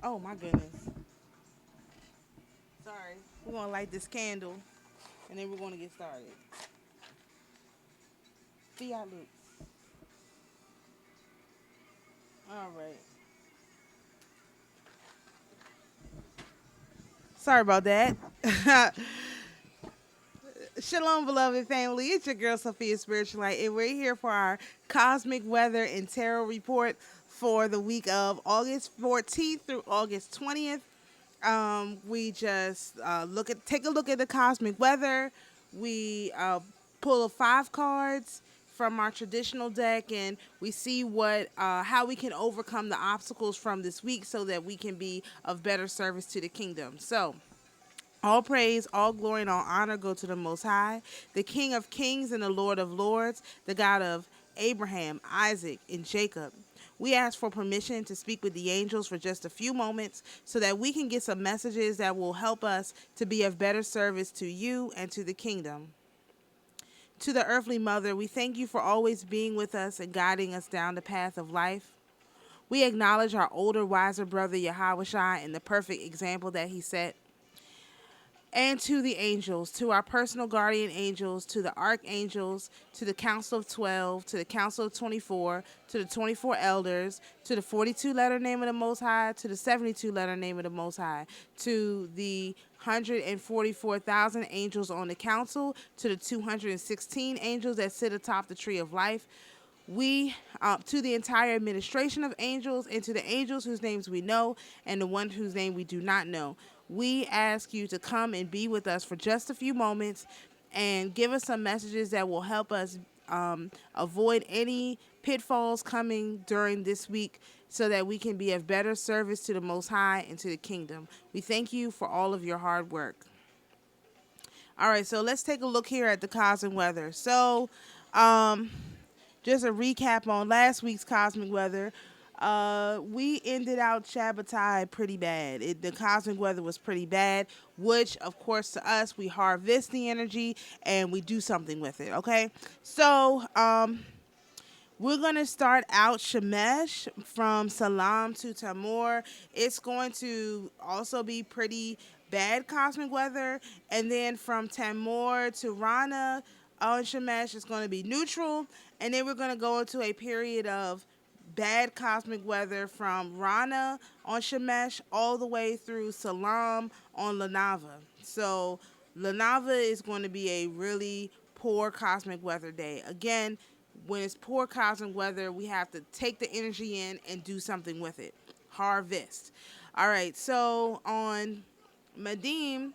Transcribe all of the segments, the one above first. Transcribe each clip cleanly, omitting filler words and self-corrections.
Oh my goodness. Sorry. We're gonna light this candle and then we're gonna get started. Fiat Luke. All right. Sorry about that. Shalom, beloved family. It's your girl Sophia Spiritualite, and we're here for our cosmic weather and tarot report for the week of August 14th through August 20th. We just take a look at the cosmic weather. We pull 5 cards from our traditional deck, and we see what how we can overcome the obstacles from this week, so that we can be of better service to the kingdom. So. All praise, all glory, and all honor go to the Most High, the King of kings and the Lord of lords, the God of Abraham, Isaac, and Jacob. We ask for permission to speak with the angels for just a few moments so that we can get some messages that will help us to be of better service to you and to the kingdom. To the earthly mother, we thank you for always being with us and guiding us down the path of life. We acknowledge our older, wiser brother Yahweh Shai and the perfect example that he set. And to the angels, to our personal guardian angels, to the archangels, to the Council of 12, to the Council of 24, to the 24 elders, to the 42-letter name of the Most High, to the 72-letter name of the Most High, to the 144,000 angels on the council, to the 216 angels that sit atop the tree of life. We, to the entire administration of angels, and to the angels whose names we know and the one whose name we do not know. We ask you to come and be with us for just a few moments and give us some messages that will help us avoid any pitfalls coming during this week, so that we can be of better service to the Most High and to the kingdom. We thank you for all of your hard work. All right, so let's take a look here at the cosmic weather. So, just a recap on last week's cosmic weather. We ended out Shabbatai pretty bad. The cosmic weather was pretty bad, which, of course, to us, we harvest the energy and we do something with it, okay? So, we're going to start out Shemesh from Salam to Tamor. It's going to also be pretty bad cosmic weather. And then from Tamor to Rana on Shemesh, it's going to be neutral. And then we're going to go into a period of bad cosmic weather from Rana on Shemesh all the way through Salam on Lanava. So Lanava is going to be a really poor cosmic weather day. Again, when it's poor cosmic weather, we have to take the energy in and do something with it. Harvest. All right, so on Madim,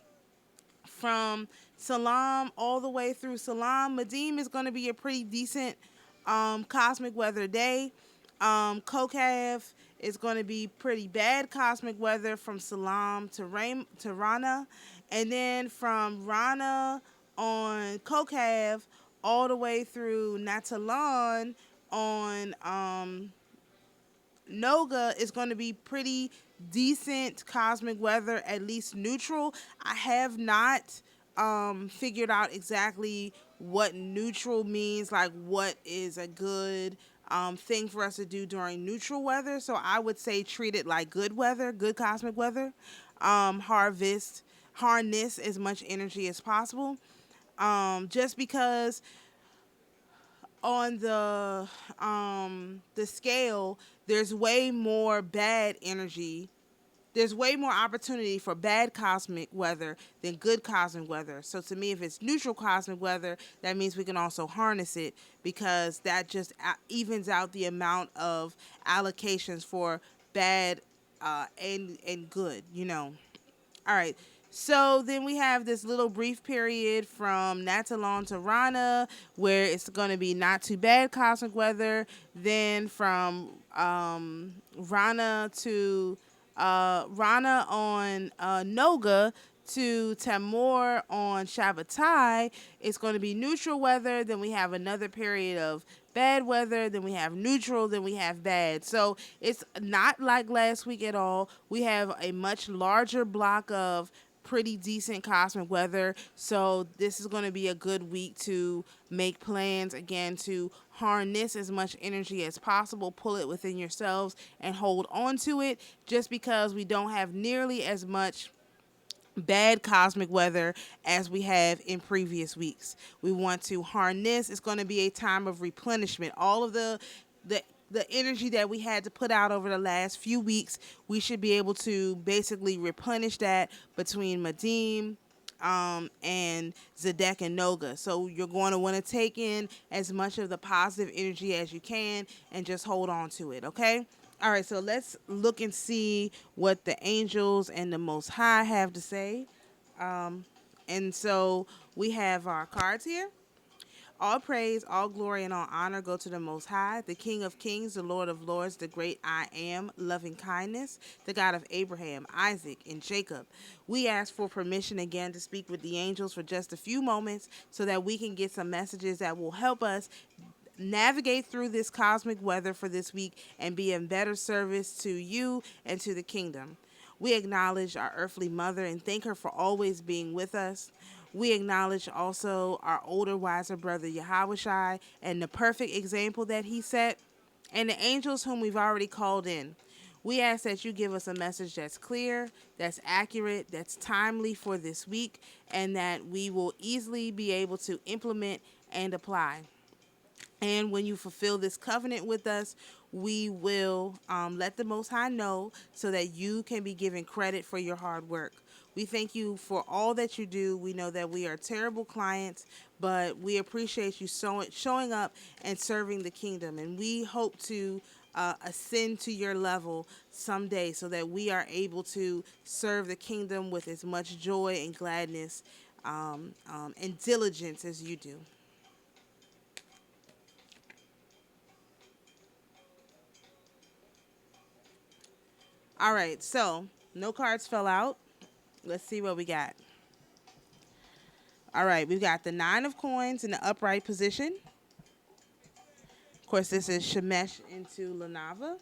from Salam all the way through Salam, Madim is going to be a pretty decent cosmic weather day. Kokav is going to be pretty bad cosmic weather from Salam to Rana. And then from Rana on Kokav all the way through Natalan on Noga is going to be pretty decent cosmic weather, at least neutral. I have not figured out exactly what neutral means, like what is a good thing for us to do during neutral weather. So I would say treat it like good weather, good cosmic weather. Harness as much energy as possible. Just because on the scale, there's way more bad energy. There's way more opportunity for bad cosmic weather than good cosmic weather. So to me, if it's neutral cosmic weather, that means we can also harness it, because that just evens out the amount of allocations for bad and good, you know. All right. So then we have this little brief period from Natalon to Rana, where it's going to be not too bad cosmic weather. Then from Rana to Rana on Noga to Tamor on Shabbatai, it's going to be neutral weather. Then we have another period of bad weather. Then we have neutral. Then we have bad. So it's not like last week at all. We have a much larger block of pretty decent cosmic weather. So this is going to be a good week to make plans again to harness as much energy as possible, pull it within yourselves and hold on to it, just because we don't have nearly as much bad cosmic weather as we have in previous weeks. We want to harness. It's going to be a time of replenishment. All of the the energy that we had to put out over the last few weeks, we should be able to basically replenish that between Madim, and Zedek and Noga. So you're going to want to take in as much of the positive energy as you can and just hold on to it, okay? All right, so let's look and see what the angels and the Most High have to say. And so we have our cards here. All praise, all glory, and all honor go to the Most High, the King of kings, the Lord of lords, the great I am, loving kindness, the God of Abraham, Isaac, and Jacob. We ask for permission again to speak with the angels for just a few moments so that we can get some messages that will help us navigate through this cosmic weather for this week and be in better service to you and to the kingdom. We acknowledge our earthly mother and thank her for always being with us. We acknowledge also our older, wiser brother Yahushai and the perfect example that he set, and the angels whom we've already called in. We ask that you give us a message that's clear, that's accurate, that's timely for this week, and that we will easily be able to implement and apply. And when you fulfill this covenant with us, we will let the Most High know so that you can be given credit for your hard work. We thank you for all that you do. We know that we are terrible clients, but we appreciate you showing up and serving the kingdom. And we hope to ascend to your level someday so that we are able to serve the kingdom with as much joy and gladness and diligence as you do. All right, so no cards fell out. Let's see what we got. All right, we've got the 9 of coins in the upright position. Of course, this is Shemesh into Lanava,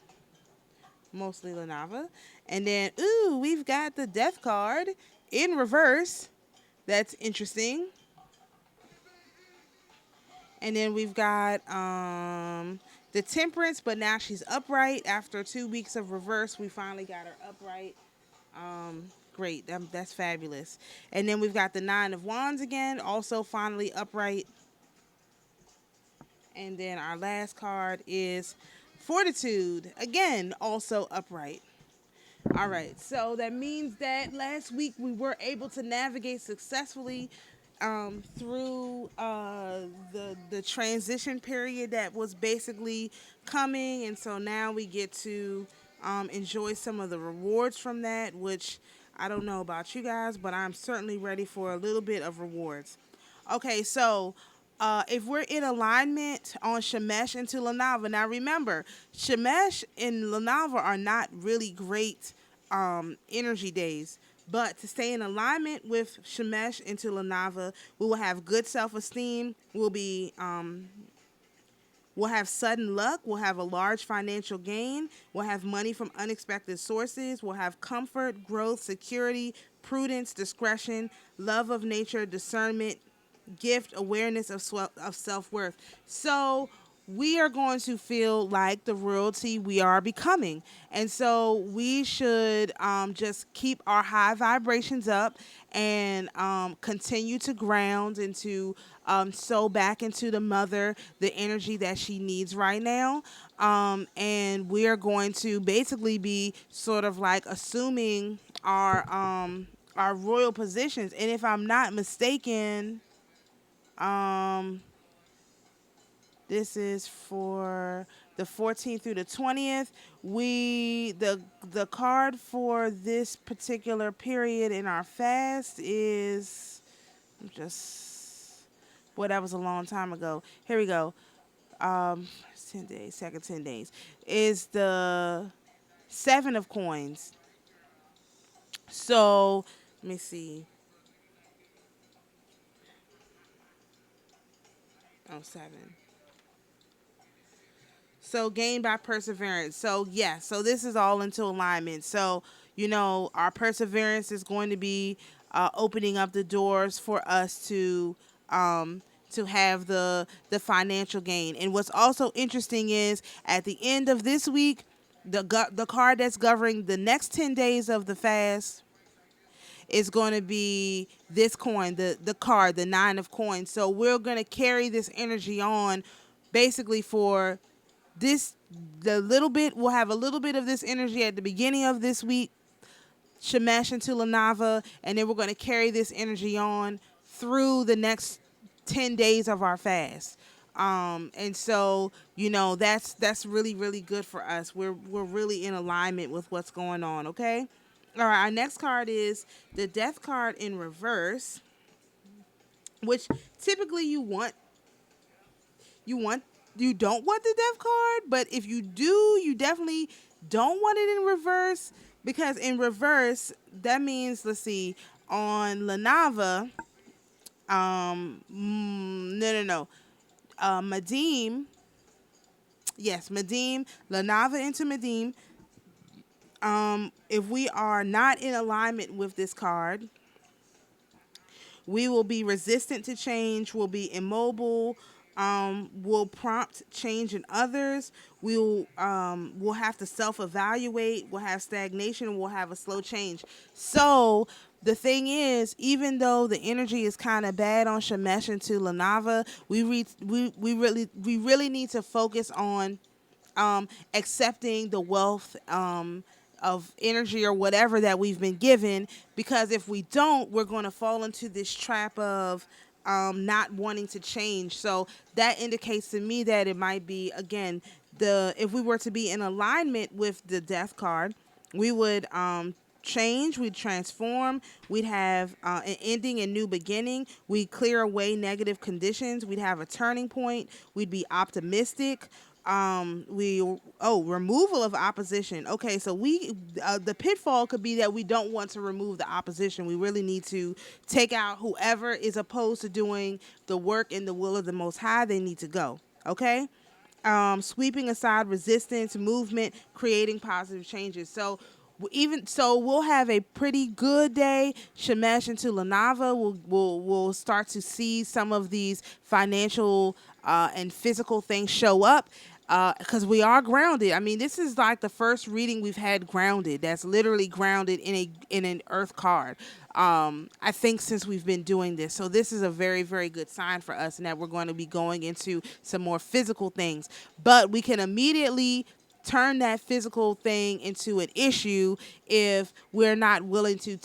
mostly Lanava. And then, ooh, we've got the death card in reverse. That's interesting. And then we've got the Temperance, but now she's upright. After 2 weeks of reverse, we finally got her upright. Great, that's fabulous. And then we've got the 9 of Wands again, also finally upright. And then our last card is Fortitude, again, also upright. All right, so that means that last week we were able to navigate successfully through the transition period that was basically coming, and so now we get to enjoy some of the rewards from that, which I don't know about you guys, but I'm certainly ready for a little bit of rewards. Okay, so if we're in alignment on Shemesh into Lanava, now remember, Shemesh and Lanava are not really great energy days. But to stay in alignment with Shemesh into Lanava, we will have good self-esteem. We'll have sudden luck. We'll have a large financial gain. We'll have money from unexpected sources. We'll have comfort, growth, security, prudence, discretion, love of nature, discernment, gift, awareness of self-worth. So we are going to feel like the royalty we are becoming. And so we should just keep our high vibrations up and continue to ground and to sow back into the mother the energy that she needs right now. And we are going to basically be sort of like assuming our royal positions. And if I'm not mistaken, this is for the 14th through the 20th. The card for this particular period in our fast is just, boy, that was a long time ago. Here we go. 10 days, second 10 days is the 7 of coins. So let me see. Oh, 7. So gain by perseverance. So so this is all into alignment. So our perseverance is going to be opening up the doors for us to have the financial gain. And what's also interesting is at the end of this week, the card that's governing the next 10 days of the fast is going to be this coin, the card, the 9 of coins. So we're going to carry this energy on basically for this, the little bit, we'll have a little bit of this energy at the beginning of this week, Shemesh into Lanava, and then we're going to carry this energy on through the next 10 days of our fast. And so, that's really, really good for us. We're really in alignment with what's going on, okay? All right, our next card is the Death card in reverse, which typically you don't want the Death card, but if you do, you definitely don't want it in reverse, because in reverse that means, let's see, on Lanava, no, Madim, yes, Madim, Lanava into Madim. If we are not in alignment with this card, we will be resistant to change, we'll be immobile, will prompt change in others, we'll have to self-evaluate, we'll have stagnation, we'll have a slow change. So the thing is, even though the energy is kind of bad on Shemesh into Lanava, we really need to focus on accepting the wealth of energy or whatever that we've been given, because if we don't, we're going to fall into this trap of not wanting to change. So that indicates to me that it might be, again, if we were to be in alignment with the Death card, we would change, we'd transform, we'd have an ending and new beginning, we'd clear away negative conditions, we'd have a turning point, we'd be optimistic. Removal of opposition. Okay, so the pitfall could be that we don't want to remove the opposition. We really need to take out whoever is opposed to doing the work in the will of the Most High. They need to go. Okay, sweeping aside resistance, movement, creating positive changes. So we'll have a pretty good day. Shemesh into Lanava. We'll start to see some of these financial and physical things show up, because we are grounded. I mean, this is like the first reading we've had grounded. That's literally grounded in an earth card. I think since we've been doing this. So this is a very, very good sign for us, and that we're going to be going into some more physical things. But we can immediately turn that physical thing into an issue if we're not willing to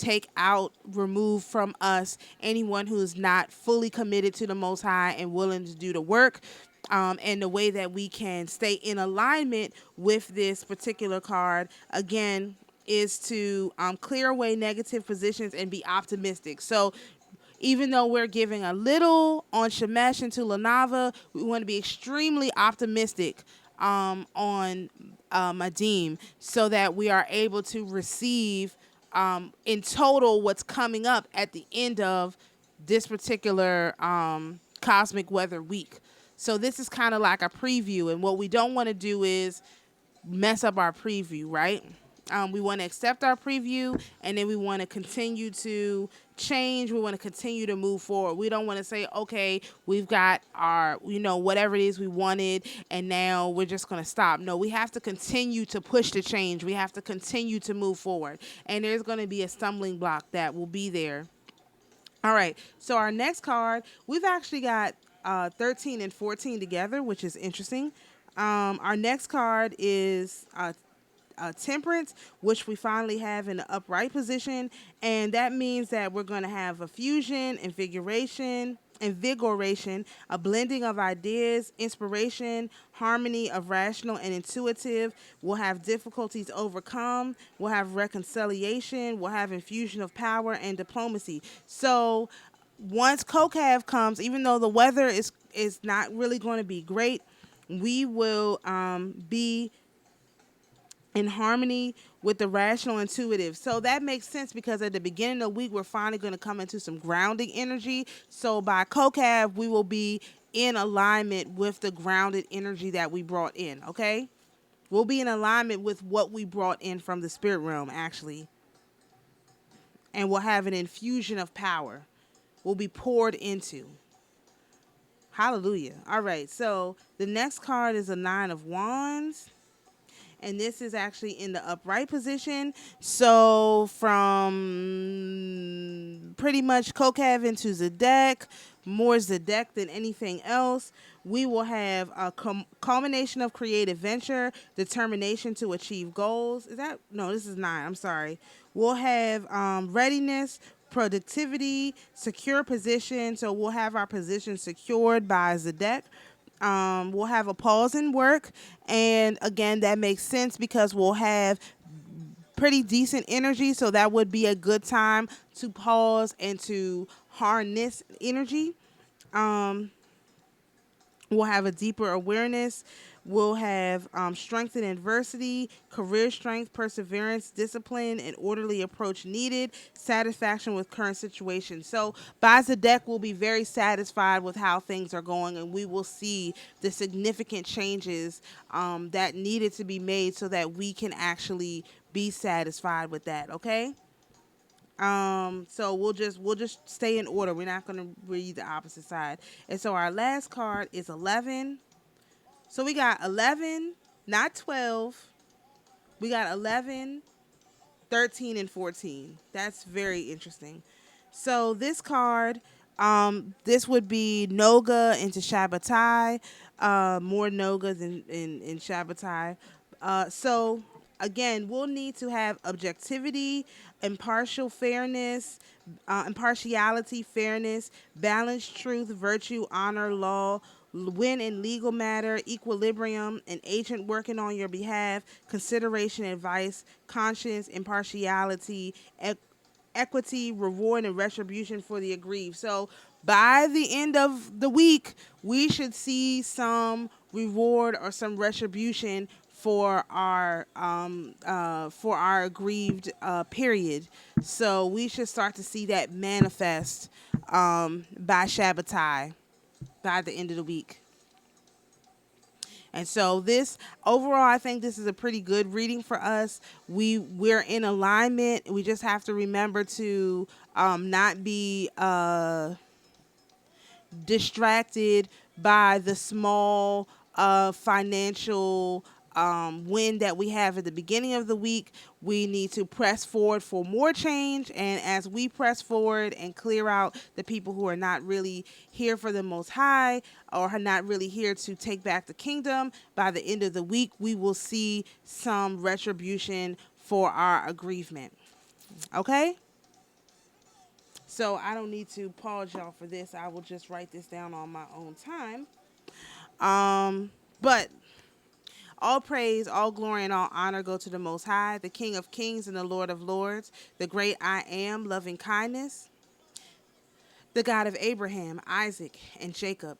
remove from us anyone who's not fully committed to the Most High and willing to do the work. And the way that we can stay in alignment with this particular card, again, is to clear away negative positions and be optimistic. So even though we're giving a little on Shemesh into Lanava, we want to be extremely optimistic on Madim, so that we are able to receive in total what's coming up at the end of this particular cosmic weather week. So this is kind of like a preview, and what we don't want to do is mess up our preview, right? We want to accept our preview, and then we want to continue to change. We want to continue to move forward. We don't want to say, okay, we've got our, whatever it is we wanted, and now we're just going to stop. No, we have to continue to push the change. We have to continue to move forward. And there's going to be a stumbling block that will be there. All right, so our next card, we've actually got 13 and 14 together, which is interesting. Our next card is Temperance, which we finally have in the upright position, and that means that we're going to have a fusion, invigoration, a blending of ideas, inspiration, harmony of rational and intuitive. We'll have difficulties overcome. We'll have reconciliation. We'll have infusion of power and diplomacy. So once Kokav comes, even though the weather is not really going to be great, we will be in harmony with the rational intuitive. So that makes sense, because at the beginning of the week, we're finally going to come into some grounding energy. So by Kokav, we will be in alignment with the grounded energy that we brought in, okay? We'll be in alignment with what we brought in from the spirit realm, actually. and will have an infusion of power, will be poured into. Hallelujah. All right, so the next card is a Nine of Wands. And this is actually in the upright position. So from pretty much Kokev into Zedek, more Zedek than anything else, we will have a culmination of creative venture, determination to achieve goals. Is that? No, this is 9. I'm sorry. We'll have readiness, productivity, secure position. So we'll have our position secured by Zedek. We'll have a pause in work, and again, that makes sense because we'll have pretty decent energy, so that would be a good time to pause and to harness energy. Um, we'll have a deeper awareness. We'll have strength in adversity, career strength, perseverance, discipline, and orderly approach needed, satisfaction with current situation. So by the deck, we'll be very satisfied with how things are going, and we will see the significant changes that needed to be made so that we can actually be satisfied with that. Okay. So we'll just stay in order. We're not going to read the opposite side. And so our last card is 11. So we got 11, not 12. We got 11, 13, and 14. That's very interesting. So this card, this would be Noga into Shabbatai. More Noga than in Shabbatai. So again, we'll need to have objectivity, impartiality, fairness, balanced truth, virtue, honor, law, win in legal matter, equilibrium, an agent working on your behalf, consideration, advice, conscience, impartiality, equity, reward, and retribution for the aggrieved. So by the end of the week, we should see some reward or some retribution for our aggrieved period. So we should start to see that manifest by Shabbatai, by the end of the week. And so this overall, I think this is a pretty good reading for us. We're in alignment. We just have to remember to not be distracted by the small financial win that we have at the beginning of the week. We need to press forward for more change, and as we press forward and clear out the people who are not really here for the Most High or are not really here to take back the kingdom, by the end of the week we will see some retribution for our aggrievement. Okay? So I don't need to pause y'all for this. I will just write this down on my own time. But all praise, all glory, and all honor go to the Most High, the King of Kings and the Lord of Lords, the great I Am, loving kindness, the God of Abraham, Isaac, and Jacob.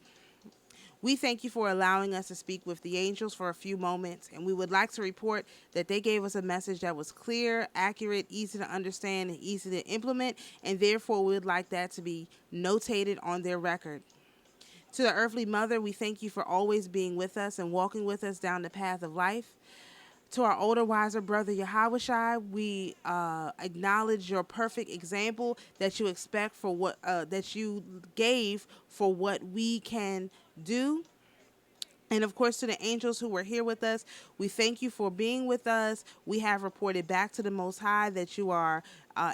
We thank you for allowing us to speak with the angels for a few moments, and we would like to report that they gave us a message that was clear, accurate, easy to understand, and easy to implement, and therefore we would like that to be notated on their record. To the earthly mother, we thank you for always being with us and walking with us down the path of life. To our older, wiser brother Yahushai, we acknowledge your perfect example that you expect for what that you gave for what we can do. And of course, to the angels who were here with us, we thank you for being with us. We have reported back to the Most High that you are,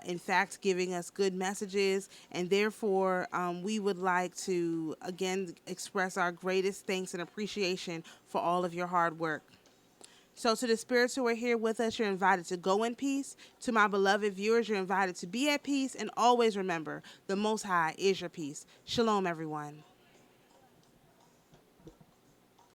in fact, giving us good messages. And therefore, we would like to, again, express our greatest thanks and appreciation for all of your hard work. So to the spirits who are here with us, you're invited to go in peace. To my beloved viewers, you're invited to be at peace. And always remember, the Most High is your peace. Shalom, everyone.